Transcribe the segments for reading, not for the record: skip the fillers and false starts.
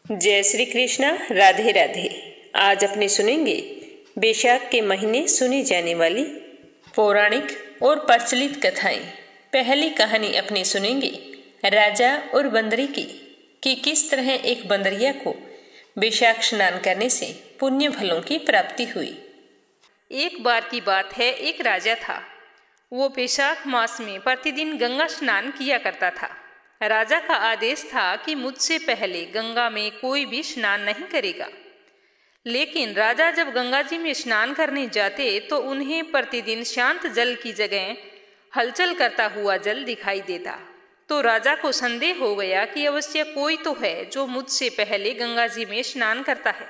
जय श्री कृष्णा। राधे राधे। आज अपने सुनेंगे बैसाख के महीने सुनी जाने वाली पौराणिक और प्रचलित कथाएं। पहली कहानी अपने सुनेंगे राजा और बंदरी की कि किस तरह एक बंदरिया को बैसाख स्नान करने से पुण्य फलों की प्राप्ति हुई। एक बार की बात है, एक राजा था। वो बैसाख मास में प्रतिदिन गंगा स्नान किया करता था। राजा का आदेश था कि मुझसे पहले गंगा में कोई भी स्नान नहीं करेगा। लेकिन राजा जब गंगा जी में स्नान करने जाते तो उन्हें प्रतिदिन शांत जल की जगह हलचल करता हुआ जल दिखाई देता। तो राजा को संदेह हो गया कि अवश्य कोई तो है जो मुझसे पहले गंगा जी में स्नान करता है।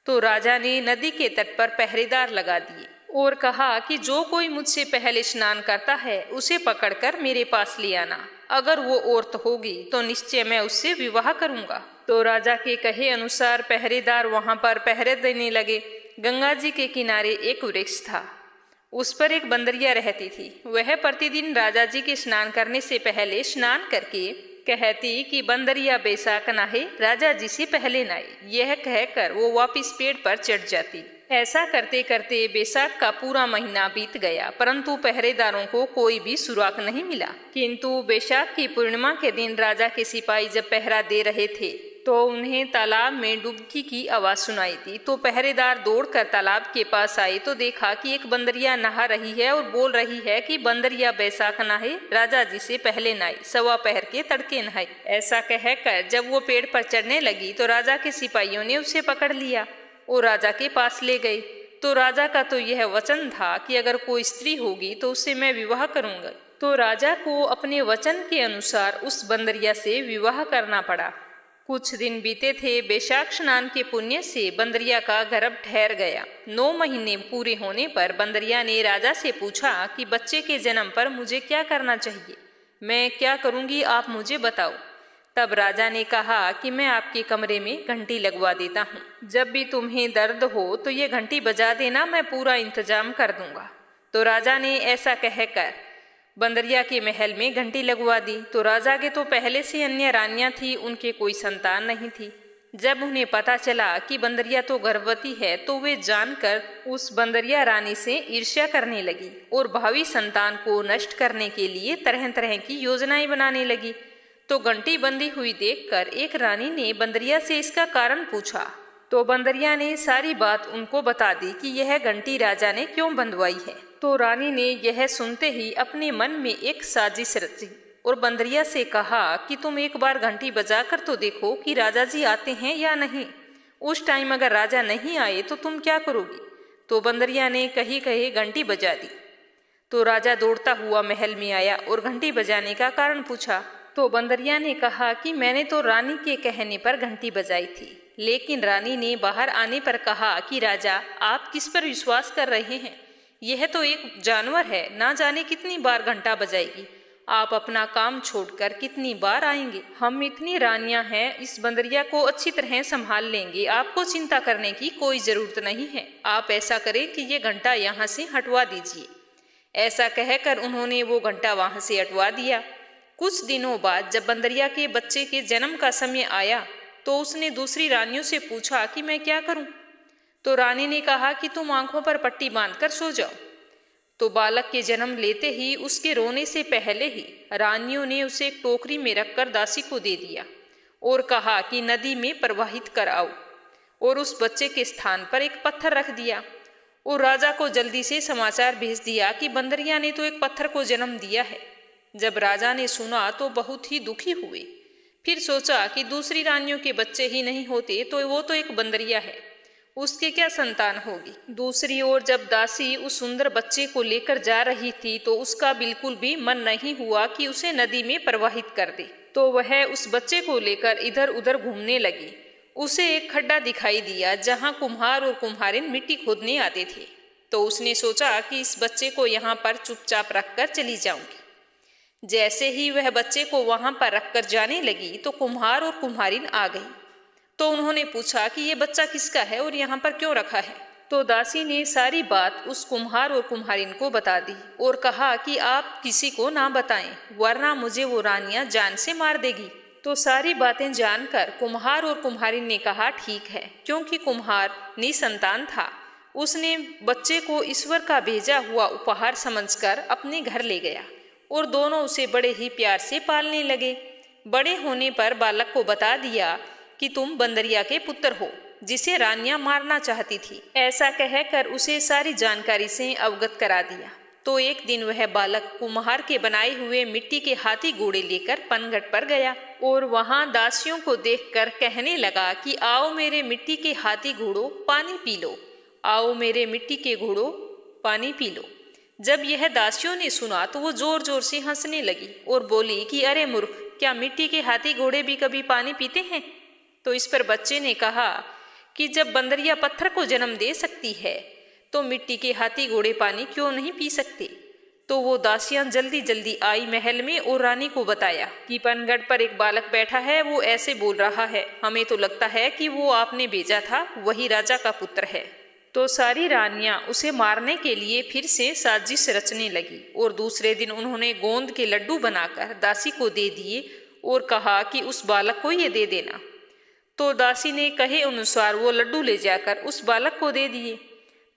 तो राजा ने नदी के तट पर पहरेदार लगा दिए और कहा कि जो कोई मुझसे पहले स्नान करता है उसे पकड़कर मेरे पास ले आना। अगर वो औरत होगी तो निश्चय मैं उससे विवाह करूंगा। तो राजा के कहे अनुसार पहरेदार वहां पर पहरे देने लगे। गंगा जी के किनारे एक वृक्ष था, उस पर एक बंदरिया रहती थी। वह प्रतिदिन राजा जी के स्नान करने से पहले स्नान करके कहती कि बंदरिया बैसाख नहाए, राजा जी से पहले नहाए। यह कहकर वो वापिस पेड़ पर चढ़ जाती। ऐसा करते करते बैसाख का पूरा महीना बीत गया, परंतु पहरेदारों को कोई भी सुराग नहीं मिला। किंतु बैसाख की पूर्णिमा के दिन राजा के सिपाही जब पहरा दे रहे थे तो उन्हें तालाब में डुबकी की आवाज सुनाई दी। तो पहरेदार दौड़कर तालाब के पास आए तो देखा कि एक बंदरिया नहा रही है और बोल रही है कि बंदरिया बैसाख नहाए, राजा जी से पहले नहाए, सवा पहर के तड़के नहाए। ऐसा कहकर जब वो पेड़ पर चढ़ने लगी तो राजा के सिपाहियों ने उसे पकड़ लिया और राजा के पास ले गए। तो राजा का तो यह वचन था कि अगर कोई स्त्री होगी तो उससे मैं विवाह करूंगा। तो राजा को अपने वचन के अनुसार उस बंदरिया से विवाह करना पड़ा। कुछ दिन बीते थे। बैसाख स्नान के पुण्य से बंदरिया का गर्भ ठहर गया। 9 महीने पूरे होने पर बंदरिया ने राजा से पूछा कि बच्चे के जन्म पर मुझे क्या करना चाहिए, मैं क्या करूंगी, आप मुझे बताओ। तब राजा ने कहा कि मैं आपके कमरे में घंटी लगवा देता हूँ। जब भी तुम्हें दर्द हो तो ये घंटी बजा देना, मैं पूरा इंतजाम कर दूंगा। तो राजा ने ऐसा कहकर बंदरिया के महल में घंटी लगवा दी। तो राजा के तो पहले से अन्य रानियां थी, उनके कोई संतान नहीं थी। जब उन्हें पता चला कि बंदरिया तो गर्भवती है तो वे जानकर उस बंदरिया रानी से ईर्ष्या करने लगी और भावी संतान को नष्ट करने के लिए तरह तरह की योजनाएं बनाने लगी। तो घंटी बंधी हुई देखकर एक रानी ने बंदरिया से इसका कारण पूछा। तो बंदरिया ने सारी बात उनको बता दी कि यह घंटी राजा ने क्यों बंधवाई है। तो रानी ने यह सुनते ही अपने मन में एक साजिश रची और बंदरिया से कहा कि तुम एक बार घंटी बजाकर तो देखो कि राजा जी आते हैं या नहीं। उस टाइम अगर राजा नहीं आए तो तुम क्या करोगी। तो बंदरिया ने कही कही घंटी बजा दी। तो राजा दौड़ता हुआ महल में आया और घंटी बजाने का कारण पूछा। तो बंदरिया ने कहा कि मैंने तो रानी के कहने पर घंटी बजाई थी, लेकिन रानी ने बाहर आने पर कहा कि राजा आप किस पर विश्वास कर रहे हैं, यह तो एक जानवर है, ना जाने कितनी बार घंटा बजाएगी। आप अपना काम छोड़कर कितनी बार आएंगे। हम इतनी रानियां हैं, इस बंदरिया को अच्छी तरह संभाल लेंगे, आपको चिंता करने की कोई जरूरत नहीं है। आप ऐसा करें कि ये घंटा यहाँ से हटवा दीजिए। ऐसा कहकर उन्होंने वो घंटा वहां से हटवा दिया। कुछ दिनों बाद जब बंदरिया के बच्चे के जन्म का समय आया तो उसने दूसरी रानियों से पूछा कि मैं क्या करूं। तो रानी ने कहा कि तुम आंखों पर पट्टी बांधकर सो जाओ। तो बालक के जन्म लेते ही उसके रोने से पहले ही रानियों ने उसे एक टोकरी में रखकर दासी को दे दिया और कहा कि नदी में प्रवाहित कर आओ, और उस बच्चे के स्थान पर एक पत्थर रख दिया और राजा को जल्दी से समाचार भेज दिया कि बंदरिया ने तो एक पत्थर को जन्म दिया है। जब राजा ने सुना तो बहुत ही दुखी हुए। फिर सोचा कि दूसरी रानियों के बच्चे ही नहीं होते तो वो तो एक बंदरिया है, उसके क्या संतान होगी। दूसरी ओर जब दासी उस सुंदर बच्चे को लेकर जा रही थी तो उसका बिल्कुल भी मन नहीं हुआ कि उसे नदी में प्रवाहित कर दे। तो वह उस बच्चे को लेकर इधर उधर घूमने लगी। उसे एक खड्डा दिखाई दिया जहां कुम्हार और कुम्हारिन मिट्टी खोदने आते थे। तो उसने सोचा कि इस बच्चे को यहाँ पर चुपचाप रखकर चली जाऊंगी। जैसे ही वह बच्चे को वहां पर रखकर जाने लगी तो कुम्हार और कुम्हारिन आ गई। तो उन्होंने पूछा कि ये बच्चा किसका है और यहाँ पर क्यों रखा है। तो दासी ने सारी बात उस कुम्हार और कुम्हारिन को बता दी और कहा कि आप किसी को ना बताएं, वरना मुझे वो रानियां जान से मार देगी। तो सारी बातें जानकर कुम्हार और कुम्हारी ने कहा ठीक है, क्योंकि कुम्हार निसंतान था। उसने बच्चे को ईश्वर का भेजा हुआ उपहार समझकर अपने घर ले गया और दोनों उसे बड़े ही प्यार से पालने लगे। बड़े होने पर बालक को बता दिया कि तुम बंदरिया के पुत्र हो, जिसे रानियां मारना चाहती थी। ऐसा कहकर उसे सारी जानकारी से अवगत करा दिया। तो एक दिन वह बालक कुम्हार के बनाए हुए मिट्टी के हाथी घोड़े लेकर पनघट पर गया और वहां दासियों को देखकर कहने लगा कि आओ मेरे मिट्टी के हाथी घोड़ों पानी पी लो, आओ मेरे मिट्टी के घोड़ों पानी पी लो। जब यह दासियों ने सुना तो वो जोर जोर से हंसने लगी और बोली कि अरे मूर्ख, क्या मिट्टी के हाथी घोड़े भी कभी पानी पीते हैं? तो इस पर बच्चे ने कहा कि जब बंदरिया पत्थर को जन्म दे सकती है तो मिट्टी के हाथी घोड़े पानी क्यों नहीं पी सकते। तो वो दासियां जल्दी जल्दी आई महल में और रानी को बताया कि पनघट पर एक बालक बैठा है, वो ऐसे बोल रहा है, हमें तो लगता है कि वो आपने भेजा था वही राजा का पुत्र है। तो सारी रानियां उसे मारने के लिए फिर से साजिश रचने लगी और दूसरे दिन उन्होंने गोंद के लड्डू बनाकर दासी को दे दिए और कहा कि उस बालक को ये दे देना। तो दासी ने कहे अनुसार वो लड्डू ले जाकर उस बालक को दे दिए।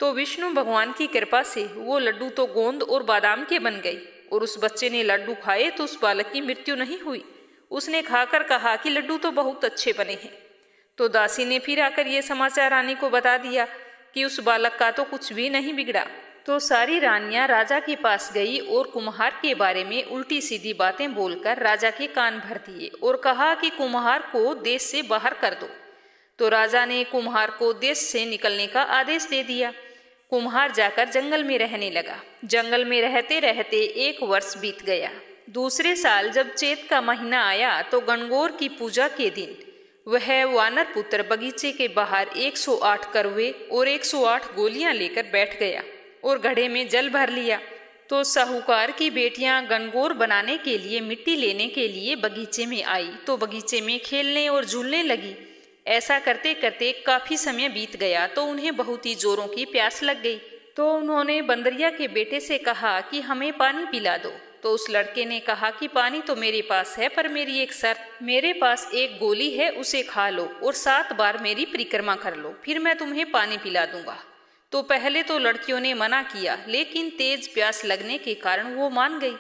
तो विष्णु भगवान की कृपा से वो लड्डू तो गोंद और बादाम के बन गए और उस बच्चे ने लड्डू खाए तो उस बालक की मृत्यु नहीं हुई। उसने खाकर कहा कि लड्डू तो बहुत अच्छे बने हैं। तो दासी ने फिर आकर ये समाचार रानी को बता दिया कि उस बालक का तो कुछ भी नहीं बिगड़ा। तो सारी रानियां राजा के पास गई और कुम्हार के बारे में उल्टी सीधी बातें बोलकर राजा के कान भर दिए और कहा कि कुम्हार को देश से बाहर कर दो। तो राजा ने कुम्हार को देश से निकलने का आदेश दे दिया। कुम्हार जाकर जंगल में रहने लगा। जंगल में रहते रहते 1 वर्ष बीत गया। दूसरे साल जब चैत का महीना आया तो गणगौर की पूजा के दिन वह वानर पुत्र बगीचे के बाहर 108 करवे और 108 गोलियां लेकर बैठ गया और घड़े में जल भर लिया। तो साहूकार की बेटियां गणगौर बनाने के लिए मिट्टी लेने के लिए बगीचे में आई तो बगीचे में खेलने और झूलने लगी। ऐसा करते करते काफी समय बीत गया तो उन्हें बहुत ही जोरों की प्यास लग गई। तो उन्होंने बंदरिया के बेटे से कहा कि हमें पानी पिला दो। तो उस लड़के ने कहा कि पानी तो मेरे पास है, पर मेरी एक शर्त, मेरे पास एक गोली है, उसे खा लो और 7 बार मेरी परिक्रमा कर लो, फिर मैं तुम्हें पानी पिला दूंगा। तो पहले तो लड़कियों ने मना किया, लेकिन तेज प्यास लगने के कारण वो मान गई।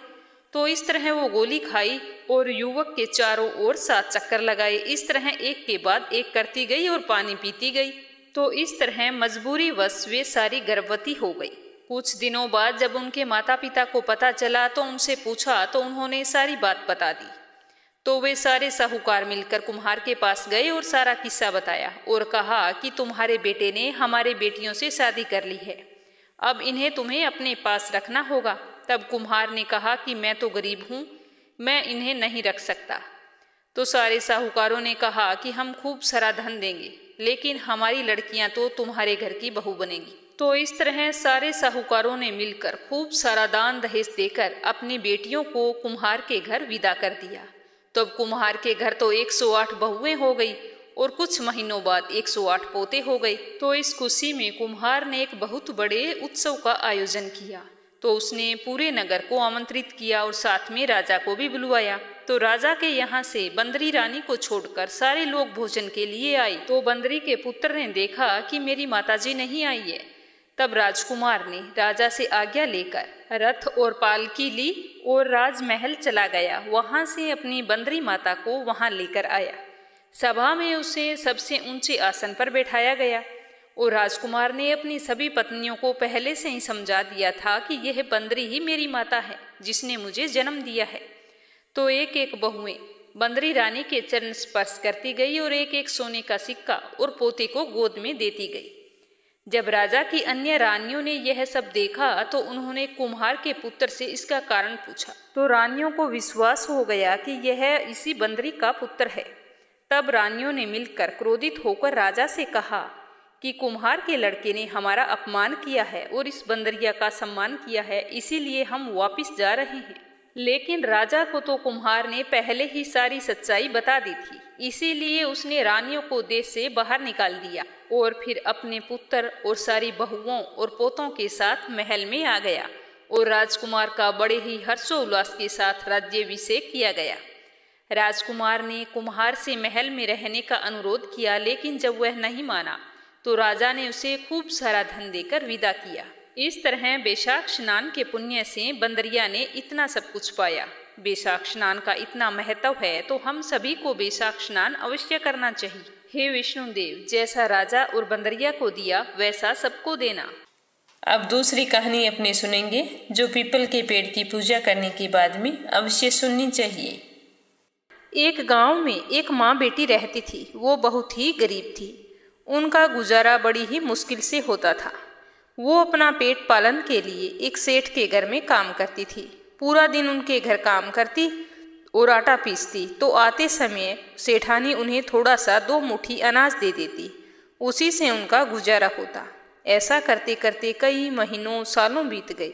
तो इस तरह वो गोली खाई और युवक के चारों ओर 7 चक्कर लगाए। इस तरह एक के बाद एक करती गई और पानी पीती गई। तो इस तरह मजबूरी वश वे सारी गर्भवती हो गई। कुछ दिनों बाद जब उनके माता पिता को पता चला तो उनसे पूछा तो उन्होंने सारी बात बता दी। तो वे सारे साहूकार मिलकर कुम्हार के पास गए और सारा किस्सा बताया और कहा कि तुम्हारे बेटे ने हमारे बेटियों से शादी कर ली है, अब इन्हें तुम्हें अपने पास रखना होगा। तब कुम्हार ने कहा कि मैं तो गरीब हूँ, मैं इन्हें नहीं रख सकता। तो सारे साहूकारों ने कहा कि हम खूब सारा धन देंगे, लेकिन हमारी लड़कियां तो तुम्हारे घर की बहू बनेगी। तो इस तरह सारे साहूकारों ने मिलकर खूब सारा दान दहेज देकर अपनी बेटियों को कुम्हार के घर विदा कर दिया। तब कुम्हार के घर तो 108 बहुएं हो गई और कुछ महीनों बाद 108 पोते हो गए। तो इस खुशी में कुम्हार ने एक बहुत बड़े उत्सव का आयोजन किया। तो उसने पूरे नगर को आमंत्रित किया और साथ में राजा को भी बुलवाया। तो राजा के यहाँ से बंदरी रानी को छोड़कर सारे लोग भोजन के लिए आए। तो बंदरी के पुत्र ने देखा कि मेरी माताजी नहीं आई है। तब राजकुमार ने राजा से आज्ञा लेकर रथ और पालकी ली और राजमहल चला गया। वहां से अपनी बंदरी माता को वहां लेकर आया। सभा में उसे सबसे ऊंचे आसन पर बैठाया गया और राजकुमार ने अपनी सभी पत्नियों को पहले से ही समझा दिया था कि यह बंदरी ही मेरी माता है, जिसने मुझे जन्म दिया है। तो एक एक बहुएं बंदरी रानी के चरण स्पर्श करती गई और एक एक सोने का सिक्का और पोते को गोद में देती गई। जब राजा की अन्य रानियों ने यह सब देखा तो उन्होंने कुम्हार के पुत्र से इसका कारण पूछा। तो रानियों को विश्वास हो गया कि यह इसी बंदरी का पुत्र है। तब रानियों ने मिलकर क्रोधित होकर राजा से कहा कि कुम्हार के लड़के ने हमारा अपमान किया है और इस बंदरिया का सम्मान किया है, इसीलिए हम वापिस जा रहे हैं। लेकिन राजा को तो कुम्हार ने पहले ही सारी सच्चाई बता दी थी, इसीलिए उसने रानियों को देश से बाहर निकाल दिया और फिर अपने पुत्र और सारी बहुओं और पोतों के साथ महल में आ गया और राजकुमार का बड़े ही हर्षोल्लास के साथ राज्याभिषेक किया गया। राजकुमार ने कुम्हार से महल में रहने का अनुरोध किया, लेकिन जब वह नहीं माना तो राजा ने उसे खूब सारा धन देकर विदा किया। इस तरह बैशाख स्नान के पुण्य से बंदरिया ने इतना सब कुछ पाया। बैशाख स्नान का इतना महत्व है तो हम सभी को बैशाख स्नान अवश्य करना चाहिए। हे विष्णुदेव, जैसा राजा और बंदरिया को दिया वैसा सबको देना। अब दूसरी कहानी अपने सुनेंगे, जो पीपल के पेड़ की पूजा करने के बाद में अवश्य सुननी चाहिए। एक गांव में एक माँ बेटी रहती थी। वो बहुत ही गरीब थी। उनका गुजारा बड़ी ही मुश्किल से होता था। वो अपना पेट पालन के लिए एक सेठ के घर में काम करती थी। पूरा दिन उनके घर काम करती और आटा पीसती, तो आते समय सेठानी उन्हें थोड़ा सा 2 मुट्ठी अनाज दे देती। उसी से उनका गुजारा होता। ऐसा करते करते कई महीनों सालों बीत गए।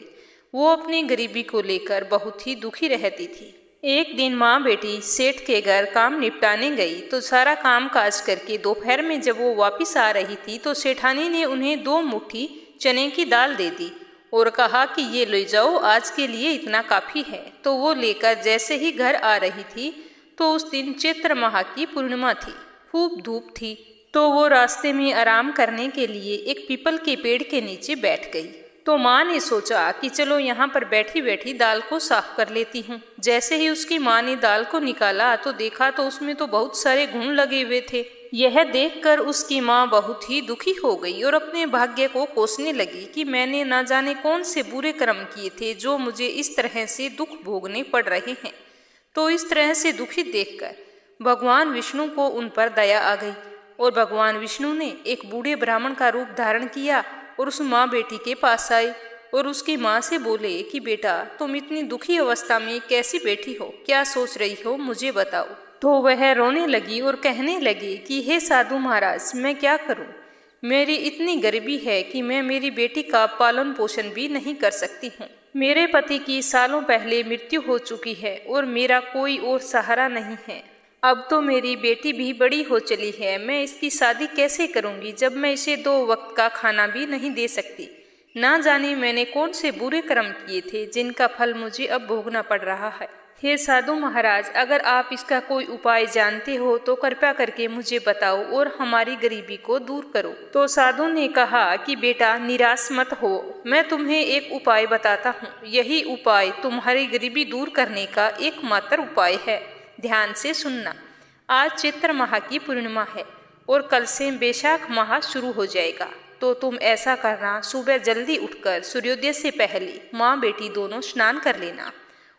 वो अपनी गरीबी को लेकर बहुत ही दुखी रहती थी। एक दिन माँ बेटी सेठ के घर काम निपटाने गई तो सारा काम काज करके दोपहर में जब वो वापस आ रही थी तो सेठानी ने उन्हें 2 मुट्ठी चने की दाल दे दी और कहा कि ये ले जाओ, आज के लिए इतना काफ़ी है। तो वो लेकर जैसे ही घर आ रही थी तो उस दिन चैत्र माह की पूर्णिमा थी। खूब धूप थी, तो वो रास्ते में आराम करने के लिए एक पीपल के पेड़ के नीचे बैठ गई। तो माँ ने सोचा कि चलो यहाँ पर बैठी बैठी दाल को साफ कर लेती हूँ। जैसे ही उसकी माँ ने दाल को निकाला तो देखा तो उसमें तो बहुत सारे घुन लगे हुए थे। यह देखकर उसकी माँ बहुत ही दुखी हो गई और अपने भाग्य को कोसने लगी कि मैंने ना जाने कौन से बुरे कर्म किए थे जो मुझे इस तरह से दुख भोगने पड़ रहे हैं। तो इस तरह से दुखी देखकर भगवान विष्णु को उन पर दया आ गई और भगवान विष्णु ने एक बूढ़े ब्राह्मण का रूप धारण किया और उस माँ बेटी के पास आए और उसकी माँ से बोले कि बेटा, तुम इतनी दुखी अवस्था में कैसी बैठी हो, क्या सोच रही हो, मुझे बताओ। तो वह रोने लगी और कहने लगी कि हे साधु महाराज, मैं क्या करूं? मेरी इतनी गरीबी है कि मैं मेरी बेटी का पालन पोषण भी नहीं कर सकती हूँ। मेरे पति की सालों पहले मृत्यु हो चुकी है और मेरा कोई और सहारा नहीं है। अब तो मेरी बेटी भी बड़ी हो चली है। मैं इसकी शादी कैसे करूंगी जब मैं इसे 2 वक्त का खाना भी नहीं दे सकती। ना जाने मैंने कौन से बुरे कर्म किए थे जिनका फल मुझे अब भोगना पड़ रहा है। हे साधु महाराज, अगर आप इसका कोई उपाय जानते हो तो कृपया करके मुझे बताओ और हमारी गरीबी को दूर करो। तो साधु ने कहा कि बेटा, निराश मत हो, मैं तुम्हें एक उपाय बताता हूँ। यही उपाय तुम्हारी गरीबी दूर करने का एकमात्र उपाय है। ध्यान से सुनना। आज चैत्र माह की पूर्णिमा है और कल से बैशाख माह शुरू हो जाएगा। तो तुम ऐसा करना, सुबह जल्दी उठकर सूर्योदय से पहले माँ बेटी दोनों स्नान कर लेना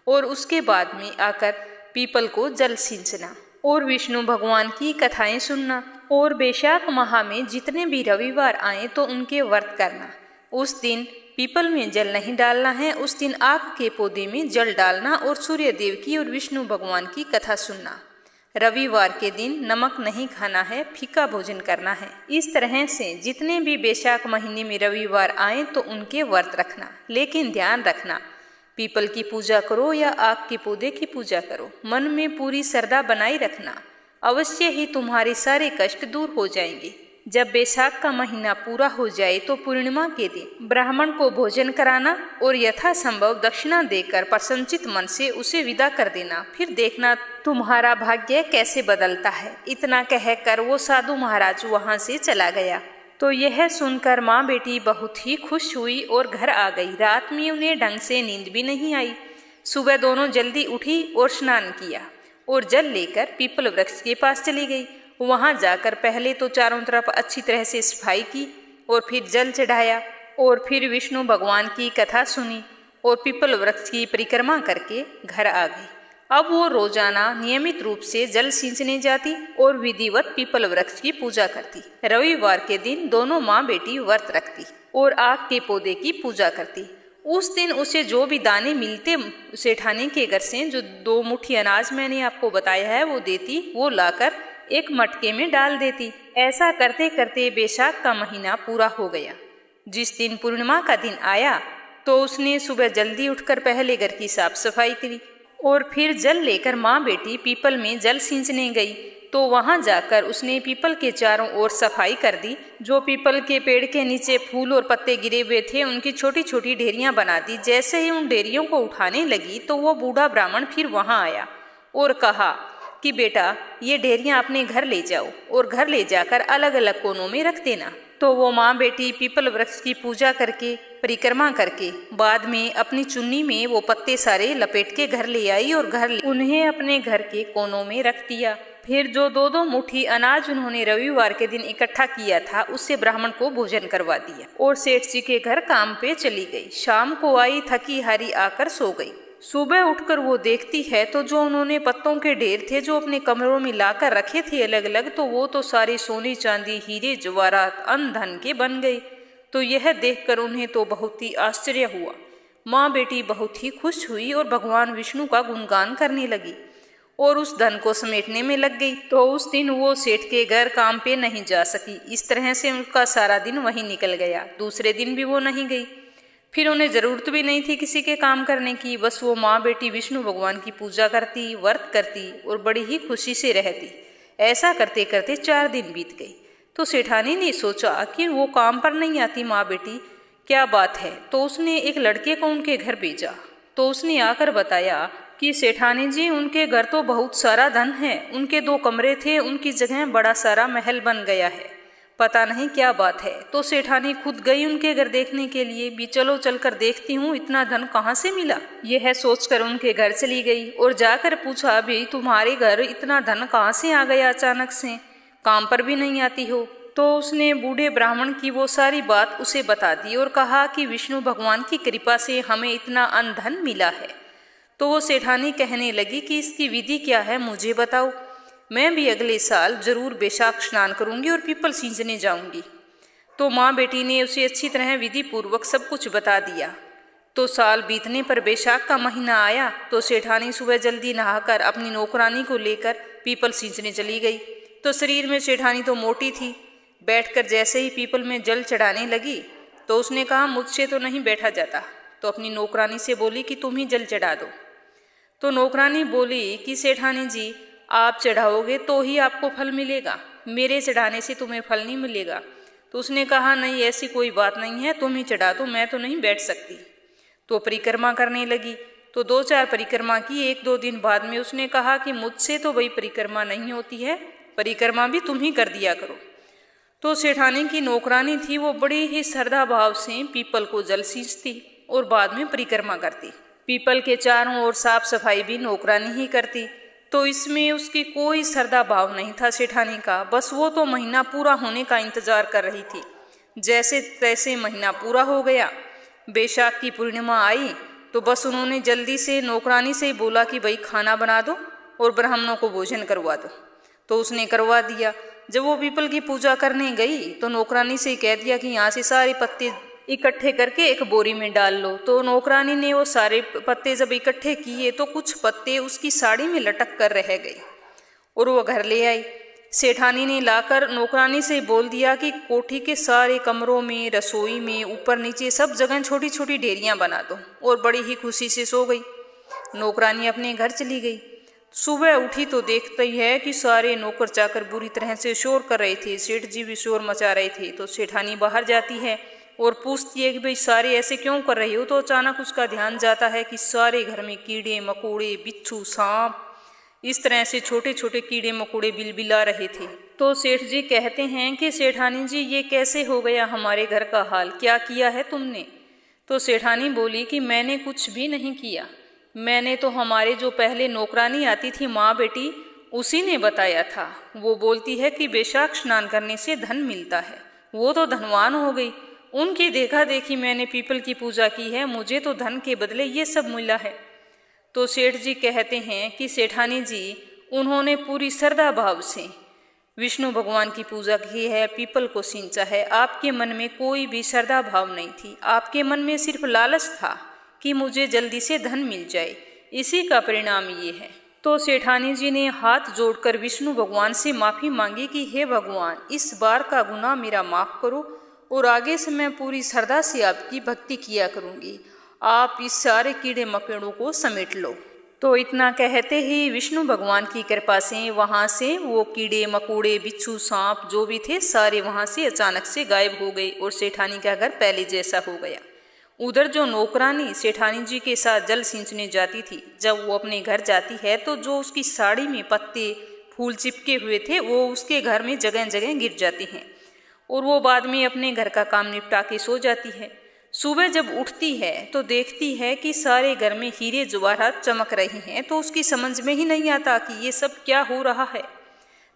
और उसके बाद में आकर पीपल को जल सींचना और विष्णु भगवान की कथाएं सुनना। और बैशाख माह में जितने भी रविवार आए तो उनके व्रत करना। उस दिन पीपल में जल नहीं डालना है। उस दिन आग के पौधे में जल डालना और सूर्य देव की और विष्णु भगवान की कथा सुनना। रविवार के दिन नमक नहीं खाना है, फीका भोजन करना है। इस तरह से जितने भी बैशाख महीने में रविवार आए तो उनके व्रत रखना। लेकिन ध्यान रखना, पीपल की पूजा करो या आग के पौधे की पूजा करो, मन में पूरी श्रद्धा बनाई रखना। अवश्य ही तुम्हारे सारे कष्ट दूर हो जाएंगे। जब बैसाख का महीना पूरा हो जाए तो पूर्णिमा के दिन ब्राह्मण को भोजन कराना और यथासंभव दक्षिणा देकर प्रसन्नचित मन से उसे विदा कर देना। फिर देखना तुम्हारा भाग्य कैसे बदलता है। इतना कहकर वो साधु महाराज वहां से चला गया। तो यह सुनकर माँ बेटी बहुत ही खुश हुई और घर आ गई। रात में उन्हें ढंग से नींद भी नहीं आई। सुबह दोनों जल्दी उठी और स्नान किया और जल लेकर पीपल वृक्ष के पास चली गई। वहां जाकर पहले तो चारों तरफ अच्छी तरह से सफाई की और फिर जल चढ़ाया और फिर विष्णु भगवान की कथा सुनी और पीपल वृक्ष की परिक्रमा करके घर आ गई। अब वो रोजाना नियमित रूप से जल सींचने जाती और विधिवत पीपल वृक्ष की पूजा करती। रविवार के दिन दोनों माँ बेटी व्रत रखती और आग के पौधे की पूजा करती। उस दिन उसे जो भी दाने मिलते सेठानी के घर से, जो 2 मुट्ठी अनाज मैंने आपको बताया है वो देती, वो लाकर एक मटके में डाल देती। ऐसा करते करते बैसाख का महीना पूरा हो गया। जिस दिन पूर्णिमा का दिन आया तो उसने सुबह जल्दी उठकर पहले घर की साफ सफाई करी और फिर जल लेकर माँ बेटी पीपल में जल सींचने गई। तो वहां जाकर उसने पीपल के चारों ओर सफाई कर दी। जो पीपल के पेड़ के नीचे फूल और पत्ते गिरे हुए थे उनकी छोटी छोटी ढेरियां बना दी। जैसे ही उन ढेरियों को उठाने लगी तो वो बूढ़ा ब्राह्मण फिर वहां आया और कहा कि बेटा ये ढेरियां अपने घर ले जाओ और घर ले जाकर अलग अलग कोनों में रख देना। तो वो माँ बेटी पीपल वृक्ष की पूजा करके परिक्रमा करके बाद में अपनी चुन्नी में वो पत्ते सारे लपेट के घर ले आई और उन्हें अपने घर के कोनों में रख दिया। फिर जो 2-2 मुट्ठी अनाज उन्होंने रविवार के दिन इकट्ठा किया था उससे ब्राह्मण को भोजन करवा दिया और सेठ जी के घर काम पे चली गई। शाम को आई, थकी हारी आकर सो गई। सुबह उठकर वो देखती है तो जो उन्होंने पत्तों के ढेर थे जो अपने कमरों में लाकर रखे थे अलग अलग, तो वो तो सारे सोने चांदी हीरे जवाहरात अन्न धन के बन गए। तो यह देखकर उन्हें तो बहुत ही आश्चर्य हुआ। माँ बेटी बहुत ही खुश हुई और भगवान विष्णु का गुणगान करने लगी और उस धन को समेटने में लग गई। तो उस दिन वो सेठ के घर काम पे नहीं जा सकी। इस तरह से उनका सारा दिन वहीं निकल गया। दूसरे दिन भी वो नहीं गई। फिर उन्हें जरूरत भी नहीं थी किसी के काम करने की। बस वो माँ बेटी विष्णु भगवान की पूजा करती, व्रत करती और बड़ी ही खुशी से रहती। ऐसा करते करते 4 दिन बीत गए। तो सेठानी ने सोचा कि वो काम पर नहीं आती माँ बेटी, क्या बात है। तो उसने एक लड़के को उनके घर भेजा। तो उसने आकर बताया कि सेठानी जी उनके घर तो बहुत सारा धन है, उनके 2 कमरे थे, उनकी जगह बड़ा सारा महल बन गया है, पता नहीं क्या बात है। तो सेठानी खुद गई उनके घर देखने के लिए भी। चलो चलकर देखती हूँ इतना धन कहाँ से मिला। यह सोचकर उनके घर चली गई और जाकर पूछा, भी तुम्हारे घर इतना धन कहाँ से आ गया अचानक से, काम पर भी नहीं आती हो। तो उसने बूढ़े ब्राह्मण की वो सारी बात उसे बता दी और कहा कि विष्णु भगवान की कृपा से हमें इतना अन्न धन मिला है। तो वो सेठानी कहने लगी कि इसकी विधि क्या है मुझे बताओ, मैं भी अगले साल जरूर बैशाख स्नान करूंगी और पीपल सींचने जाऊंगी। तो माँ बेटी ने उसे अच्छी तरह विधि पूर्वक सब कुछ बता दिया। तो साल बीतने पर बैशाख का महीना आया। तो सेठानी सुबह जल्दी नहाकर अपनी नौकरानी को लेकर पीपल सींचने चली गई। तो शरीर में सेठानी तो मोटी थी। बैठकर जैसे ही पीपल में जल चढ़ाने लगी तो उसने कहा, मुझसे तो नहीं बैठा जाता। तो अपनी नौकरानी से बोली कि तुम ही जल चढ़ा दो। तो नौकरानी बोली कि सेठानी जी आप चढ़ाओगे तो ही आपको फल मिलेगा, मेरे चढ़ाने से तुम्हें फल नहीं मिलेगा। तो उसने कहा, नहीं ऐसी कोई बात नहीं है, तुम ही चढ़ा दो, मैं तो नहीं बैठ सकती। तो परिक्रमा करने लगी। तो 2-4 परिक्रमा की। 1-2 दिन बाद में उसने कहा कि मुझसे तो वही परिक्रमा नहीं होती है, परिक्रमा भी तुम ही कर दिया करो। तो सेठानी की नौकरानी थी, वो बड़ी ही श्रद्धा भाव से पीपल को जल सींचती और बाद में परिक्रमा करती। पीपल के चारों ओर साफ सफाई भी नौकरानी ही करती। तो इसमें उसकी कोई श्रद्धा भाव नहीं था सेठानी का। बस वो तो महीना पूरा होने का इंतजार कर रही थी। जैसे तैसे महीना पूरा हो गया। बैशाख की पूर्णिमा आई तो बस उन्होंने जल्दी से नौकरानी से ही बोला कि भाई खाना बना दो और ब्राह्मणों को भोजन करवा दो। तो उसने करवा दिया। जब वो पीपल की पूजा करने गई तो नौकरानी से ही कह दिया कि यहाँ से सारे पत्ते इकट्ठे करके एक बोरी में डाल लो। तो नौकरानी ने वो सारे पत्ते जब इकट्ठे किए तो कुछ पत्ते उसकी साड़ी में लटक कर रह गए और वो घर ले आई। सेठानी ने लाकर नौकरानी से बोल दिया कि कोठी के सारे कमरों में, रसोई में, ऊपर नीचे सब जगह छोटी छोटी ढेरियां बना दो और बड़ी ही खुशी से सो गई। नौकरानी अपने घर चली गई। सुबह उठी तो देखती है कि सारे नौकर चाकर बुरी तरह से शोर कर रहे थे। सेठ जी भी शोर मचा रहे थे। तो सेठानी बाहर जाती है और पूछती है कि भाई सारे ऐसे क्यों कर रही हो। तो अचानक उसका ध्यान जाता है कि सारे घर में कीड़े मकोड़े, बिच्छू, सांप, इस तरह से छोटे छोटे कीड़े मकोड़े बिलबिला रहे थे। तो सेठ जी कहते हैं कि सेठानी जी ये कैसे हो गया हमारे घर का हाल, क्या किया है तुमने। तो सेठानी बोली कि मैंने कुछ भी नहीं किया, मैंने तो हमारे जो पहले नौकरानी आती थी माँ बेटी उसी ने बताया था। वो बोलती है कि बैशाख स्नान करने से धन मिलता है, वो तो धनवान हो गई। उनकी देखा देखी मैंने पीपल की पूजा की है, मुझे तो धन के बदले ये सब मिला है। तो सेठ जी कहते हैं कि सेठानी जी उन्होंने पूरी श्रद्धा भाव से विष्णु भगवान की पूजा की है, पीपल को सींचा है। आपके मन में कोई भी श्रद्धा भाव नहीं थी, आपके मन में सिर्फ लालच था कि मुझे जल्दी से धन मिल जाए। इसी का परिणाम ये है। तो सेठानी जी ने हाथ जोड़कर विष्णु भगवान से माफ़ी मांगी कि हे भगवान, इस बार का गुनाह मेरा माफ़ करो और आगे से मैं पूरी श्रद्धा से आपकी भक्ति किया करूँगी। आप इस सारे कीड़े मकोड़ों को समेट लो। तो इतना कहते ही विष्णु भगवान की कृपा से वहाँ से वो कीड़े मकोड़े, बिच्छू, सांप जो भी थे सारे वहाँ से अचानक से गायब हो गए और सेठानी का घर पहले जैसा हो गया। उधर जो नौकरानी सेठानी जी के साथ जल सींचने जाती थी, जब वो अपने घर जाती है तो जो उसकी साड़ी में पत्ते फूल चिपके हुए थे वो उसके घर में जगह जगह गिर जाते हैं और वो बाद में अपने घर का काम निपटा के सो जाती है। सुबह जब उठती है तो देखती है कि सारे घर में हीरे जवाहरात चमक रहे हैं, तो उसकी समझ में ही नहीं आता कि ये सब क्या हो रहा है।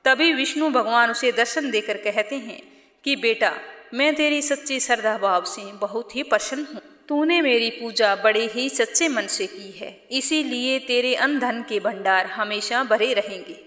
तभी विष्णु भगवान उसे दर्शन देकर कहते हैं कि बेटा, मैं तेरी सच्ची श्रद्धा भाव से बहुत ही प्रसन्न हूँ। तूने मेरी पूजा बड़े ही सच्चे मन से की है, इसीलिए तेरे अन्न धन के भंडार हमेशा भरे रहेंगे।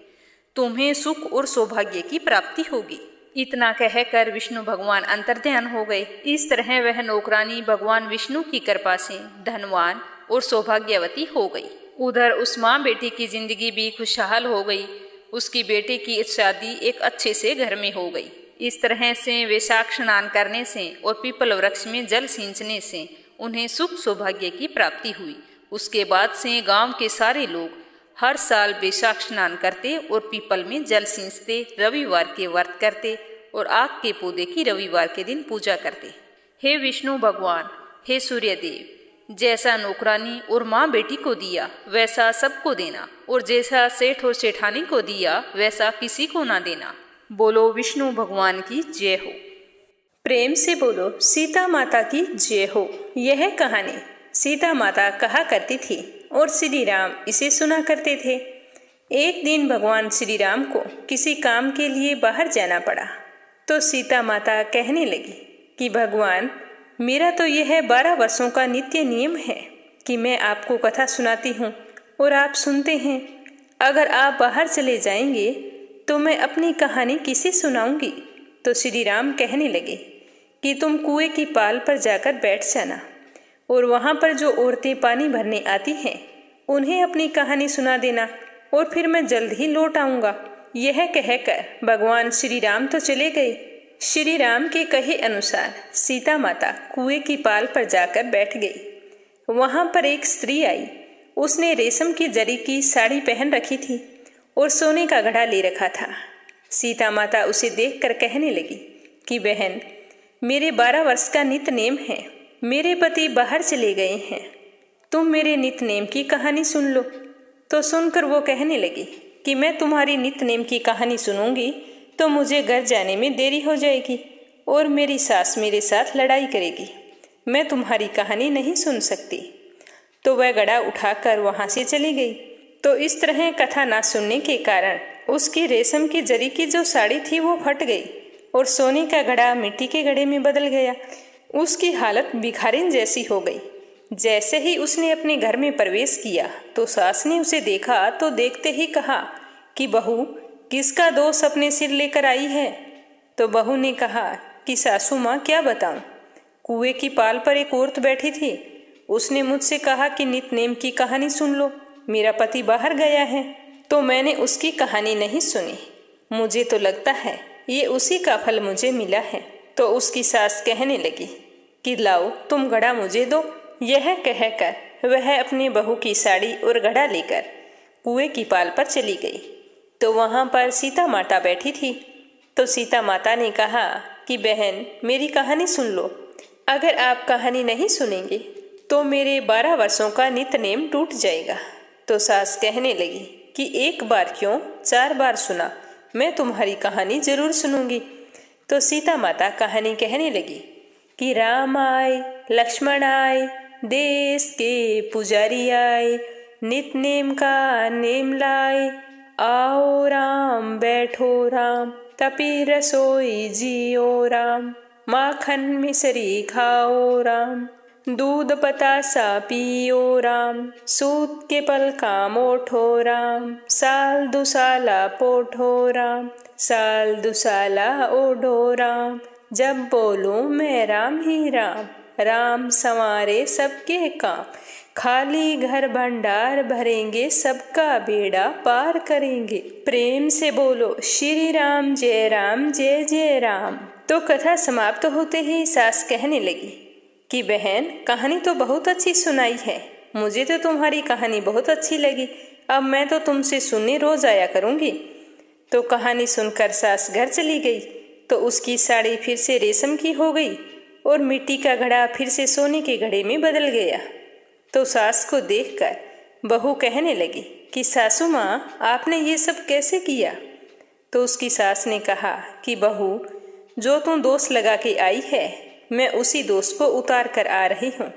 तुम्हें सुख और सौभाग्य की प्राप्ति होगी। इतना कहकर विष्णु भगवान अंतर्ध्यान हो गए। इस तरह वह नौकरानी भगवान विष्णु की कृपा से धनवान और सौभाग्यवती हो गई। उधर उस माँ बेटी की जिंदगी भी खुशहाल हो गई। उसकी बेटे की शादी एक अच्छे से घर में हो गई। इस तरह से वैशाख स्नान करने से और पीपल वृक्ष में जल सींचने से उन्हें सुख सौभाग्य की प्राप्ति हुई। उसके बाद से गांव के सारे लोग हर साल वैशाख स्नान करते और पीपल में जल सींचते, रविवार के व्रत करते और आग के पौधे की रविवार के दिन पूजा करते। हे विष्णु भगवान, हे सूर्यदेव, जैसा नौकरानी और माँ बेटी को दिया वैसा सबको देना, और जैसा सेठ और सेठानी को दिया वैसा किसी को ना देना। बोलो विष्णु भगवान की जय हो। प्रेम से बोलो सीता माता की जय हो। यह कहानी सीता माता कहा करती थी और श्री राम इसे सुना करते थे। एक दिन भगवान श्री राम को किसी काम के लिए बाहर जाना पड़ा, तो सीता माता कहने लगी कि भगवान, मेरा तो यह 12 वर्षों का नित्य नियम है कि मैं आपको कथा सुनाती हूँ और आप सुनते हैं। अगर आप बाहर चले जाएंगे तो मैं अपनी कहानी किसे सुनाऊंगी? तो श्री राम कहने लगे कि तुम कुएं की पाल पर जाकर बैठ जाना और वहाँ पर जो औरतें पानी भरने आती हैं उन्हें अपनी कहानी सुना देना और फिर मैं जल्द ही लौट आऊँगा। यह कहकर भगवान श्री राम तो चले गए। श्री राम के कहे अनुसार सीता माता कुएं की पाल पर जाकर बैठ गई। वहाँ पर एक स्त्री आई। उसने रेशम की जरी की साड़ी पहन रखी थी और सोने का घड़ा ले रखा था। सीता माता उसे देखकर कहने लगी कि बहन, मेरे 12 वर्ष का नित्य नेम है। मेरे पति बाहर चले गए हैं, तुम मेरे नित्य नेम की कहानी सुन लो। तो सुनकर वो कहने लगी कि मैं तुम्हारी नित्य नेम की कहानी सुनूंगी तो मुझे घर जाने में देरी हो जाएगी और मेरी सास मेरे साथ लड़ाई करेगी। मैं तुम्हारी कहानी नहीं सुन सकती। तो वह घड़ा उठाकर वहाँ से चली गई। तो इस तरह कथा ना सुनने के कारण उसकी रेशम की जरी की जो साड़ी थी वो फट गई और सोने का घड़ा मिट्टी के घड़े में बदल गया। उसकी हालत भिखारिन जैसी हो गई। जैसे ही उसने अपने घर में प्रवेश किया तो सास ने उसे देखा तो देखते ही कहा कि बहू, किसका दोष अपने सिर लेकर आई है? तो बहू ने कहा कि सासू माँ, क्या बताऊं, कुएं की पाल पर एक औरत बैठी थी। उसने मुझसे कहा कि नित्य नेम की कहानी सुन लो। मेरा पति बाहर गया है तो मैंने उसकी कहानी नहीं सुनी। मुझे तो लगता है ये उसी का फल मुझे मिला है। तो उसकी सास कहने लगी कि लाओ तुम घड़ा मुझे दो। यह कहकर वह अपनी बहू की साड़ी और घड़ा लेकर कुएं की पाल पर चली गई। तो वहाँ पर सीता माता बैठी थी। तो सीता माता ने कहा कि बहन, मेरी कहानी सुन लो। अगर आप कहानी नहीं सुनेंगे तो मेरे 12 वर्षों का नित्य नेम टूट जाएगा। तो सास कहने लगी कि एक बार क्यों, 4 बार सुना, मैं तुम्हारी कहानी जरूर सुनूंगी। तो सीता माता कहानी कहने लगी कि राम आए, लक्ष्मण आए, देश के पुजारी आए, नित्य नेम का नेम लाए। आओ राम, बैठो राम, तपी रसोई जियो राम, माखन मिसरी खाओ राम, दूध पतासा पियो राम, सूत के पलका मोठो राम, साल दुसाला पोठो राम, साल दुसाला ओढ़ो राम, जब बोलो मैं राम ही राम, राम संवारे सबके काम, खाली घर भंडार भरेंगे, सबका बेड़ा पार करेंगे। प्रेम से बोलो श्री राम जय जय राम। तो कथा समाप्त होते ही सास कहने लगी कि बहन, कहानी तो बहुत अच्छी सुनाई है, मुझे तो तुम्हारी कहानी बहुत अच्छी लगी। अब मैं तो तुमसे सुनने रोज आया करूँगी। तो कहानी सुनकर सास घर चली गई तो उसकी साड़ी फिर से रेशम की हो गई और मिट्टी का घड़ा फिर से सोने के घड़े में बदल गया। तो सास को देखकर बहू कहने लगी कि सासू माँ, आपने ये सब कैसे किया? तो उसकी सास ने कहा कि बहू, जो तू दोष लगा के आई है, मैं उसी दोष को उतार कर आ रही हूँ।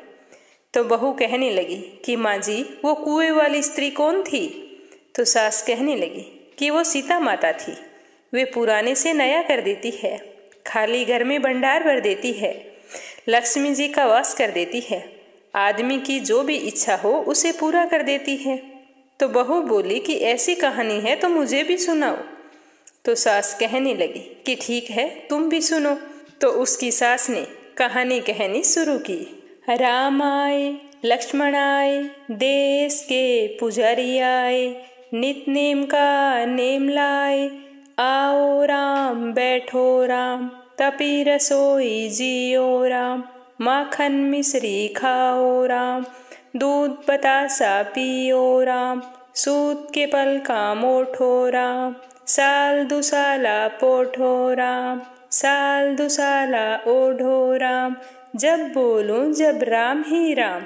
तो बहू कहने लगी कि माँ जी, वो कुएं वाली स्त्री कौन थी? तो सास कहने लगी कि वो सीता माता थी। वे पुराने से नया कर देती है, खाली घर में भंडार भर देती है, लक्ष्मी जी का वास कर देती है, आदमी की जो भी इच्छा हो उसे पूरा कर देती है। तो बहू बोली कि ऐसी कहानी है तो मुझे भी सुनाओ। तो सास कहने लगी कि ठीक है, तुम भी सुनो। तो उसकी सास ने कहानी कहनी शुरू की। राम आए, लक्ष्मण आए, देश के पुजारी आए, नित नेम का नेम लाए, आओ राम बैठो राम, तपी रसोई जियो राम, माखन मिश्री खाओ राम, दूध बतासा पियो राम, सूत के पल का मोठो राम, साल दुसाला पोठो राम, साल दुसाला ओढ़ो राम, जब बोलूं जब राम ही राम,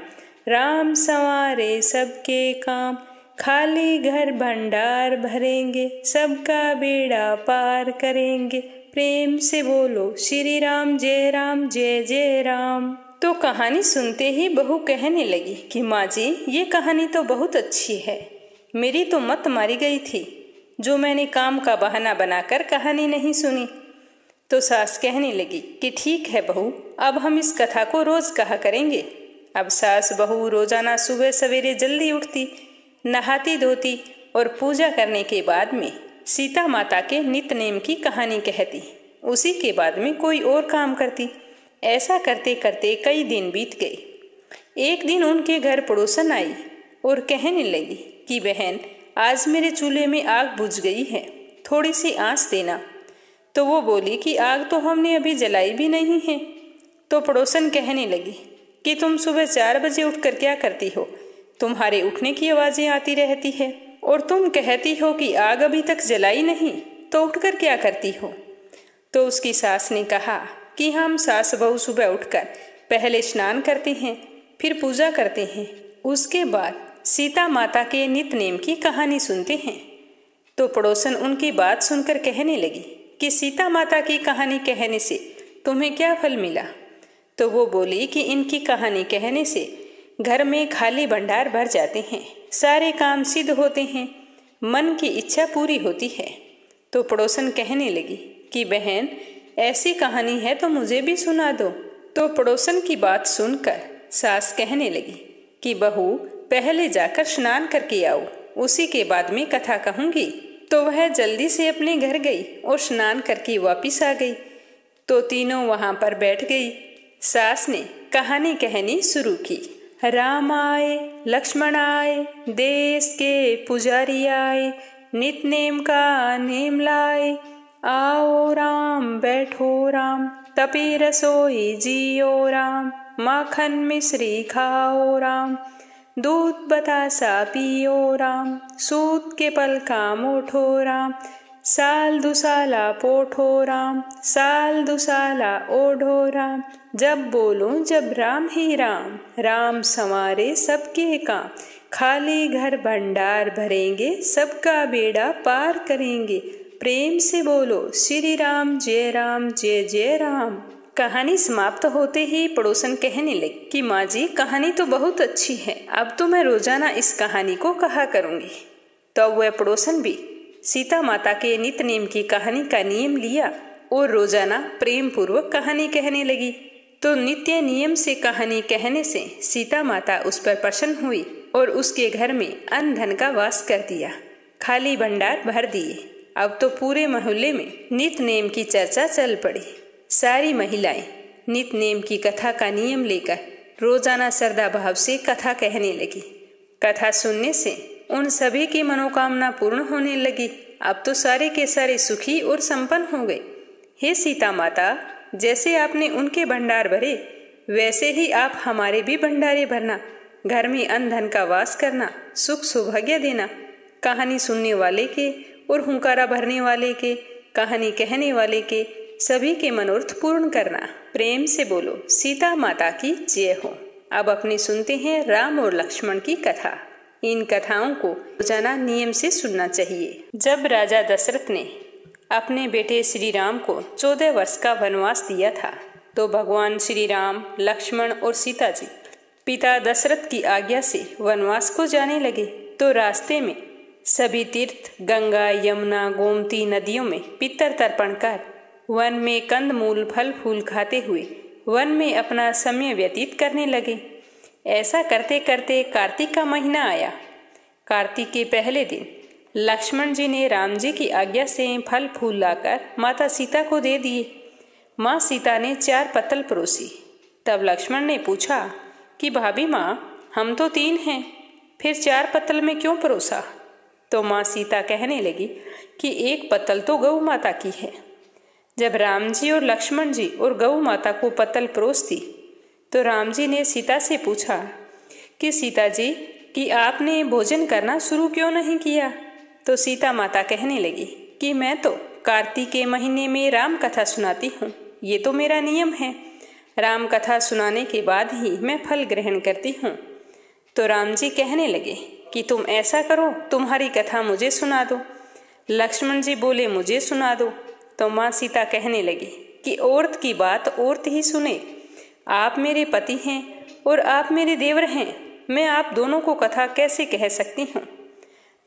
राम संवारे सबके काम, खाली घर भंडार भरेंगे, सबका बेड़ा पार करेंगे, प्रेम से बोलो श्री राम जय जय राम। तो कहानी सुनते ही बहू कहने लगी कि माँ जी, ये कहानी तो बहुत अच्छी है, मेरी तो मत मारी गई थी जो मैंने काम का बहाना बनाकर कहानी नहीं सुनी। तो सास कहने लगी कि ठीक है बहू, अब हम इस कथा को रोज कहा करेंगे। अब सास बहू रोजाना सुबह सवेरे जल्दी उठती, नहाती धोती और पूजा करने के बाद में सीता माता के नित्य नेम की कहानी कहती, उसी के बाद में कोई और काम करती। ऐसा करते करते कई दिन बीत गए। एक दिन उनके घर पड़ोसन आई और कहने लगी कि बहन, आज मेरे चूल्हे में आग बुझ गई है, थोड़ी सी आंच देना। तो वो बोली कि आग तो हमने अभी जलाई भी नहीं है। तो पड़ोसन कहने लगी कि तुम सुबह 4 बजे उठकर क्या करती हो? तुम्हारे उठने की आवाज़ें आती रहती है और तुम कहती हो कि आग अभी तक जलाई नहीं, तो उठकर क्या करती हो? तो उसकी सास ने कहा कि हम सास बहू सुबह उठकर पहले स्नान करते हैं, फिर पूजा करते हैं, उसके बाद सीता माता के नित्य नेम की कहानी सुनते हैं। तो पड़ोसन उनकी बात सुनकर कहने लगी कि सीता माता की कहानी कहने से तुम्हें क्या फल मिला? तो वो बोली कि इनकी कहानी कहने से घर में खाली भंडार भर जाते हैं, सारे काम सिद्ध होते हैं, मन की इच्छा पूरी होती है। तो पड़ोसन कहने लगी कि बहन, ऐसी कहानी है तो मुझे भी सुना दो। तो पड़ोसन की बात सुनकर सास कहने लगी कि बहू, पहले जाकर स्नान करके आओ, उसी के बाद में कथा कहूँगी। तो वह जल्दी से अपने घर गई और स्नान करके वापिस आ गई। तो तीनों वहाँ पर बैठ गई। सास ने कहानी कहनी शुरू की। राम आए, लक्ष्मण आए, देश के पुजारी आए, नित नेम का नेम लाए, आओ राम बैठो राम, तपी रसोई जियो राम, माखन मिश्री खाओ राम, दूध बतासा पियो राम, सूत के पल का मोठो राम, साल दुसाला पोठो राम, साल दुसाला ओढ़ो राम, जब बोलूं जब राम ही राम, राम संवारे सबके काम, खाली घर भंडार भरेंगे, सबका बेड़ा पार करेंगे, प्रेम से बोलो श्री राम जय जय राम। कहानी समाप्त होते ही पड़ोसन कहने लगी कि माँ जी, कहानी तो बहुत अच्छी है, अब तो मैं रोजाना इस कहानी को कहा करूँगी। तो वह पड़ोसन भी सीता माता के नित्य नेम की कहानी का नियम लिया और रोजाना प्रेम पूर्वक कहानी कहने लगी। तो नित्य नियम से कहानी कहने से सीता माता उस पर प्रसन्न हुई और उसके घर में अन्न धन का वास कर दिया, खाली भंडार भर दिए। अब तो पूरे मोहल्ले में नित्य नेम की चर्चा चल पड़ी। सारी महिलाएं नित्य नेम की कथा का नियम लेकर रोजाना श्रद्धा भाव से कथा कहने लगी। कथा सुनने से उन सभी की मनोकामना पूर्ण होने लगी। अब तो सारे के सारे सुखी और संपन्न हो गए। हे सीता माता, जैसे आपने उनके भंडार भरे, वैसे ही आप हमारे भी भंडारे भरना, घर में अन्न धन का वास करना, सुख सौभाग्य देना। कहानी सुनने वाले के और हुंकारा भरने वाले के, कहानी कहने वाले के सभी के मनोरथ पूर्ण करना। प्रेम से बोलो सीता माता की जय हो। अब अपनी सुनते हैं राम और लक्ष्मण की कथा। इन कथाओं को रोजाना नियम से सुनना चाहिए। जब राजा दशरथ ने अपने बेटे श्री राम को 14 वर्ष का वनवास दिया था, तो भगवान श्री राम, लक्ष्मण और सीता जी पिता दशरथ की आज्ञा से वनवास को जाने लगे। तो रास्ते में सभी तीर्थ, गंगा, यमुना, गोमती नदियों में पितर तर्पण कर वन में कंद मूल फल फूल खाते हुए वन में अपना समय व्यतीत करने लगे। ऐसा करते करते कार्तिक का महीना आया। कार्तिक के पहले दिन लक्ष्मण जी ने राम जी की आज्ञा से फल फूल लाकर माता सीता को दे दिए। माँ सीता ने 4 पत्तल परोसी। तब लक्ष्मण ने पूछा कि भाभी माँ, हम तो 3 हैं, फिर 4 पत्तल में क्यों परोसा? तो माँ सीता कहने लगी कि 1 पत्तल तो गौ माता की है। जब राम जी और लक्ष्मण जी और गौ माता को पत्तल परोस दी, तो राम जी ने सीता से पूछा कि सीता जी, कि आपने भोजन करना शुरू क्यों नहीं किया? तो सीता माता कहने लगी कि मैं तो कार्तिक के महीने में राम कथा सुनाती हूँ, ये तो मेरा नियम है। राम कथा सुनाने के बाद ही मैं फल ग्रहण करती हूँ। तो राम जी कहने लगे कि तुम ऐसा करो, तुम्हारी कथा मुझे सुना दो। लक्ष्मण जी बोले मुझे सुना दो। तो माँ सीता कहने लगी कि औरत की बात औरत ही सुने। आप मेरे पति हैं और आप मेरे देवर हैं, मैं आप दोनों को कथा कैसे कह सकती हूँ?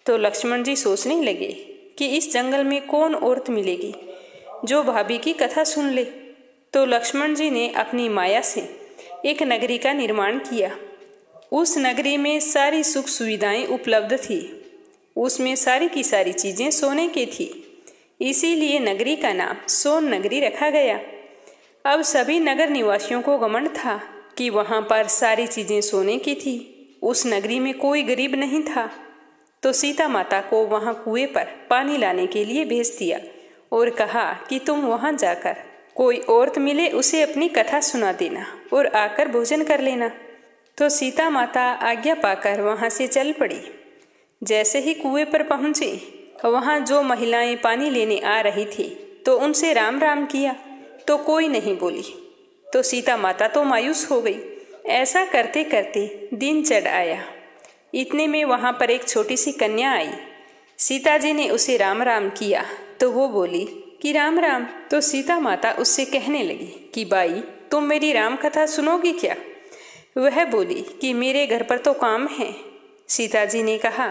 तो लक्ष्मण जी सोचने लगे कि इस जंगल में कौन औरत मिलेगी जो भाभी की कथा सुन ले। तो लक्ष्मण जी ने अपनी माया से एक नगरी का निर्माण किया। उस नगरी में सारी सुख सुविधाएं उपलब्ध थी। उसमें सारी की सारी चीजें सोने की थी, इसीलिए नगरी का नाम सोन नगरी रखा गया। अब सभी नगर निवासियों को घमंड था कि वहां पर सारी चीजें सोने की थी। उस नगरी में कोई गरीब नहीं था। तो सीता माता को वहां कुएं पर पानी लाने के लिए भेज दिया और कहा कि तुम वहां जाकर कोई औरत मिले उसे अपनी कथा सुना देना और आकर भोजन कर लेना। तो सीता माता आज्ञा पाकर वहां से चल पड़ी। जैसे ही कुएं पर पहुंची, वहां जो महिलाएं पानी लेने आ रही थी, तो उनसे राम राम किया, तो कोई नहीं बोली। तो सीता माता तो मायूस हो गई। ऐसा करते करते दिन चढ़ आया। इतने में वहां पर एक छोटी सी कन्या आई। सीता जी ने उसे राम राम किया, तो वो बोली कि राम राम। तो सीता माता उससे कहने लगी कि बाई, तुम मेरी राम कथा सुनोगी क्या? वह बोली कि मेरे घर पर तो काम है। सीता जी ने कहा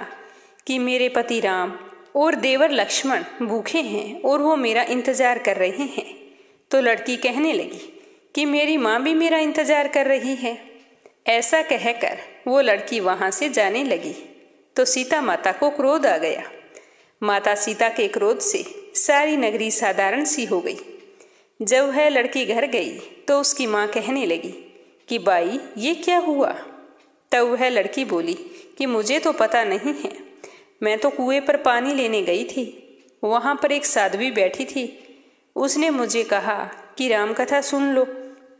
कि मेरे पति राम और देवर लक्ष्मण भूखे हैं और वो मेरा इंतजार कर रहे हैं। तो लड़की कहने लगी कि मेरी माँ भी मेरा इंतजार कर रही है। ऐसा कहकर वो लड़की वहां से जाने लगी। तो सीता माता को क्रोध आ गया। माता सीता के क्रोध से सारी नगरी साधारण सी हो गई। जब वह लड़की घर गई, तो उसकी माँ कहने लगी कि बाई, ये क्या हुआ? तब वह लड़की बोली कि मुझे तो पता नहीं है, मैं तो कुएं पर पानी लेने गई थी। वहां पर एक साध्वी बैठी थी। उसने मुझे कहा कि राम कथा सुन लो।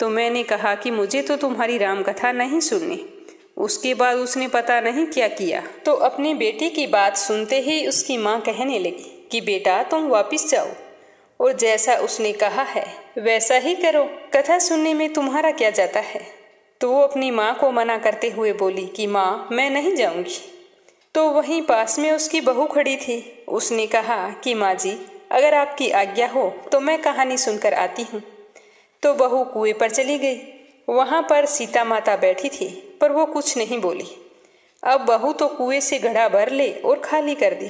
तो मैंने कहा कि मुझे तो तुम्हारी राम कथा नहीं सुननी। उसके बाद उसने पता नहीं क्या किया। तो अपनी बेटी की बात सुनते ही उसकी माँ कहने लगी कि बेटा, तुम वापस जाओ और जैसा उसने कहा है वैसा ही करो। कथा सुनने में तुम्हारा क्या जाता है? तो वो अपनी माँ को मना करते हुए बोली कि माँ, मैं नहीं जाऊंगी। तो वहीं पास में उसकी बहू खड़ी थी। उसने कहा कि माँ जी, अगर आपकी आज्ञा हो तो मैं कहानी सुनकर आती हूँ। तो बहू कुएं पर चली गई। वहां पर सीता माता बैठी थी, पर वो कुछ नहीं बोली। अब बहू तो कुएं से घड़ा भर ले और खाली कर दी।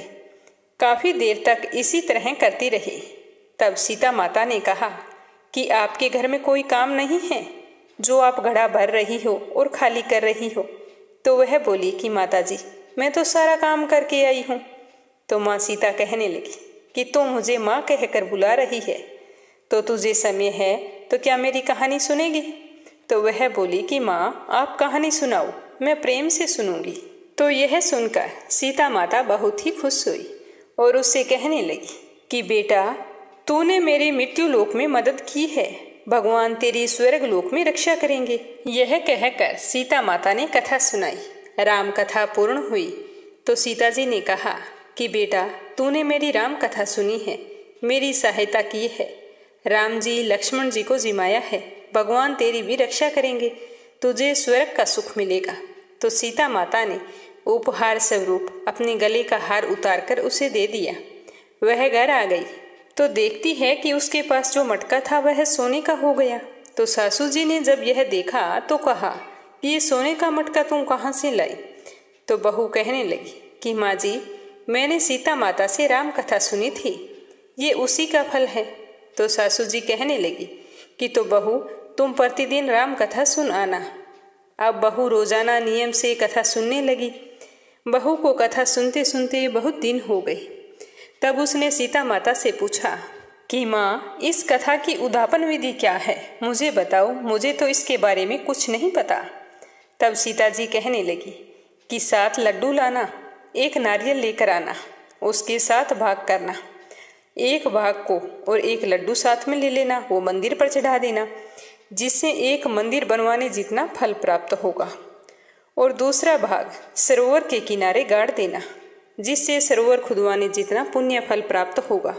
काफी देर तक इसी तरह करती रही। तब सीता माता ने कहा कि आपके घर में कोई काम नहीं है जो आप घड़ा भर रही हो और खाली कर रही हो? तो वह बोली कि माता जी, मैं तो सारा काम करके आई हूँ। तो माँ सीता कहने लगी कि तू मुझे माँ कहकर बुला रही है, तो तुझे समय है तो क्या मेरी कहानी सुनेगी? तो वह बोली कि माँ, आप कहानी सुनाओ, मैं प्रेम से सुनूंगी। तो यह सुनकर सीता माता बहुत ही खुश हुई और उससे कहने लगी कि बेटा, तूने मेरी मृत्यु लोक में मदद की है, भगवान तेरी स्वर्ग लोक में रक्षा करेंगे। यह कहकर सीता माता ने कथा सुनाई। राम कथा पूर्ण हुई तो सीता जी ने कहा कि बेटा, तूने मेरी राम कथा सुनी है, मेरी सहायता की है। राम जी लक्ष्मण जी को जिमाया है, भगवान तेरी भी रक्षा करेंगे, तुझे स्वर्ग का सुख मिलेगा। तो सीता माता ने उपहार स्वरूप अपने गले का हार उतारकर उसे दे दिया। वह घर आ गई तो देखती है कि उसके पास जो मटका था वह सोने का हो गया। तो सासू जी ने जब यह देखा तो कहा कि ये सोने का मटका तुम कहाँ से लाई? तो बहू कहने लगी कि माँ जी, मैंने सीता माता से राम कथा सुनी थी, ये उसी का फल है। तो सासू जी कहने लगी कि तो बहू, तुम प्रतिदिन राम कथा सुन आना। अब बहू रोजाना नियम से कथा सुनने लगी। बहू को कथा सुनते सुनते बहुत दिन हो गई। तब उसने सीता माता से पूछा कि माँ, इस कथा की उद्यापन विधि क्या है, मुझे बताओ, मुझे तो इसके बारे में कुछ नहीं पता। तब सीता जी कहने लगी कि 7 लड्डू लाना, 1 नारियल लेकर आना, उसके 7 भाग करना, 1 भाग को और 1 लड्डू साथ में ले लेना, वो मंदिर पर चढ़ा देना, जिससे 1 मंदिर बनवाने जितना फल प्राप्त होगा। और दूसरा भाग सरोवर के किनारे गाड़ देना, जिससे सरोवर खुदवाने जितना पुण्य फल प्राप्त होगा।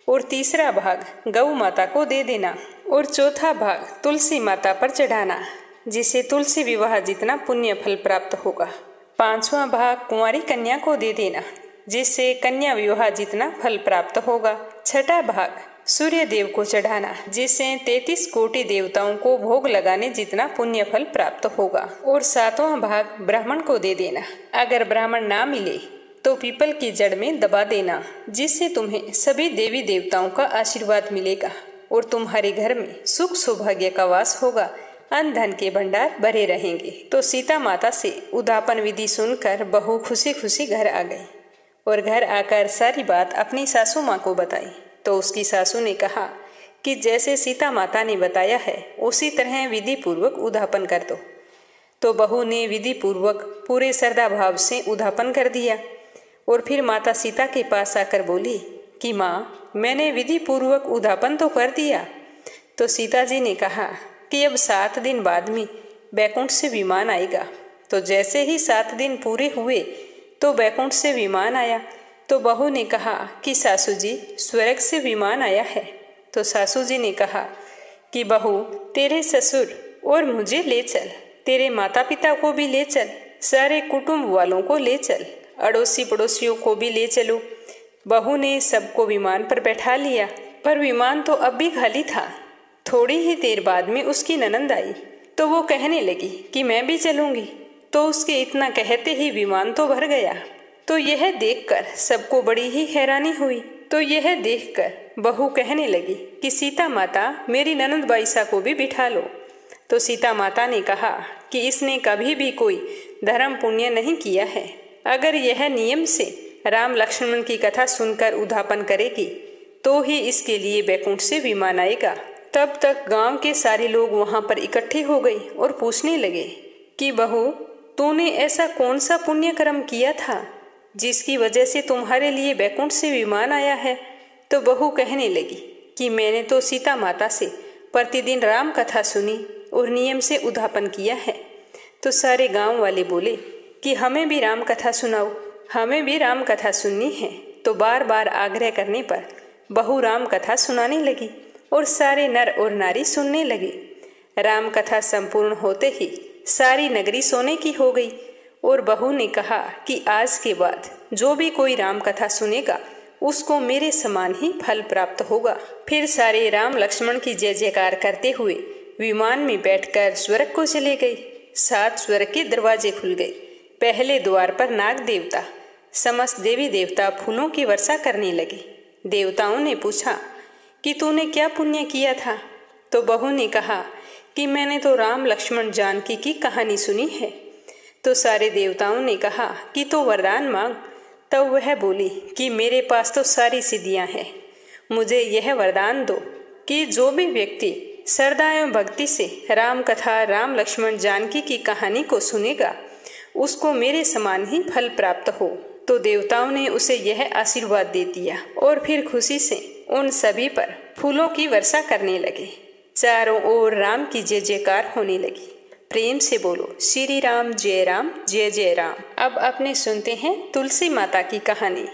और तीसरा भाग गौ माता को दे देना। और चौथा भाग तुलसी माता पर चढ़ाना, जिससे तुलसी विवाह जितना पुण्य फल प्राप्त होगा। 5वां भाग कुंवारी कन्या को दे देना, जिससे कन्या विवाह जितना फल प्राप्त होगा। 6ठा भाग सूर्य देव को चढ़ाना, जिससे 33 कोटि देवताओं को भोग लगाने जितना पुण्य फल प्राप्त होगा। और 7वां भाग ब्राह्मण को दे देना। अगर ब्राह्मण ना मिले तो पीपल की जड़ में दबा देना, जिससे तुम्हें सभी देवी देवताओं का आशीर्वाद मिलेगा और तुम्हारे घर में सुख सौभाग्य का वास होगा, अन्न धन के भंडार भरे रहेंगे। तो सीता माता से उद्यापन विधि सुनकर बहू खुशी खुशी घर आ गई और घर आकर सारी बात अपनी सासू माँ को बताई। तो उसकी सासू ने कहा कि जैसे सीता माता ने बताया है उसी तरह विधि पूर्वक उद्यापन कर दो। तो बहू ने विधि पूर्वक पूरे श्रद्धा भाव से उद्यापन कर दिया और फिर माता सीता के पास आकर बोली कि माँ, मैंने विधि पूर्वक उद्यापन तो कर दिया। तो सीता जी ने कहा कि अब 7 दिन बाद में बैकुंठ से विमान आएगा। तो जैसे ही 7 दिन पूरे हुए तो बैकुंठ से विमान आया। तो बहू ने कहा कि सासू जी, स्वर्ग से विमान आया है। तो सासू जी ने कहा कि बहू, तेरे ससुर और मुझे ले चल, तेरे माता पिता को भी ले चल, सारे कुटुंब वालों को ले चल, अड़ोसी पड़ोसियों को भी ले चलो। बहू ने सबको विमान पर बैठा लिया, पर विमान तो अब भी खाली था। थोड़ी ही देर बाद में उसकी ननंद आई तो वो कहने लगी कि मैं भी चलूंगी। तो उसके इतना कहते ही विमान तो भर गया। तो यह देखकर सबको बड़ी ही हैरानी हुई। तो यह देखकर बहू कहने लगी कि सीता माता, मेरी ननंद बाईसा को भी बिठा लो। तो सीता माता ने कहा कि इसने कभी भी कोई धर्म पुण्य नहीं किया है। अगर यह नियम से राम लक्ष्मण की कथा सुनकर उद्यापन करेगी तो ही इसके लिए बैकुंठ से विमान आएगा। तब तक गांव के सारे लोग वहां पर इकट्ठे हो गए और पूछने लगे कि बहू, तूने ऐसा कौन सा पुण्य कर्म किया था जिसकी वजह से तुम्हारे लिए बैकुंठ से विमान आया है? तो बहू कहने लगी कि मैंने तो सीता माता से प्रतिदिन राम कथा सुनी और नियम से उद्यापन किया है। तो सारे गांव वाले बोले कि हमें भी राम कथा सुनाओ, हमें भी राम कथा सुननी है। तो बार बार आग्रह करने पर बहू राम कथा सुनाने लगी और सारे नर और नारी सुनने लगे। राम कथा संपूर्ण होते ही सारी नगरी सोने की हो गई और बहू ने कहा कि आज के बाद जो भी कोई राम कथा सुनेगा उसको मेरे समान ही फल प्राप्त होगा। फिर सारे राम लक्ष्मण की जय जयकार करते हुए विमान में बैठकर स्वर्ग को चले गए। 7 स्वर्ग के दरवाजे खुल गए। पहले द्वार पर नाग देवता, समस्त देवी देवता फूलों की वर्षा करने लगे। देवताओं ने पूछा कि तूने क्या पुण्य किया था? तो बहू ने कहा कि मैंने तो राम लक्ष्मण जानकी की कहानी सुनी है। तो सारे देवताओं ने कहा कि तो वरदान मांग। तब वह बोली कि मेरे पास तो सारी सिद्धियां हैं, मुझे यह वरदान दो कि जो भी व्यक्ति श्रद्धा एवं भक्ति से राम कथा राम लक्ष्मण जानकी की कहानी को सुनेगा उसको मेरे समान ही फल प्राप्त हो। तो देवताओं ने उसे यह आशीर्वाद दे दिया और फिर खुशी से उन सभी पर फूलों की वर्षा करने लगे। चारों ओर राम की जय जयकार होने लगी। प्रेम से बोलो श्री राम जय जय राम। अब अपने सुनते हैं तुलसी माता की कहानी।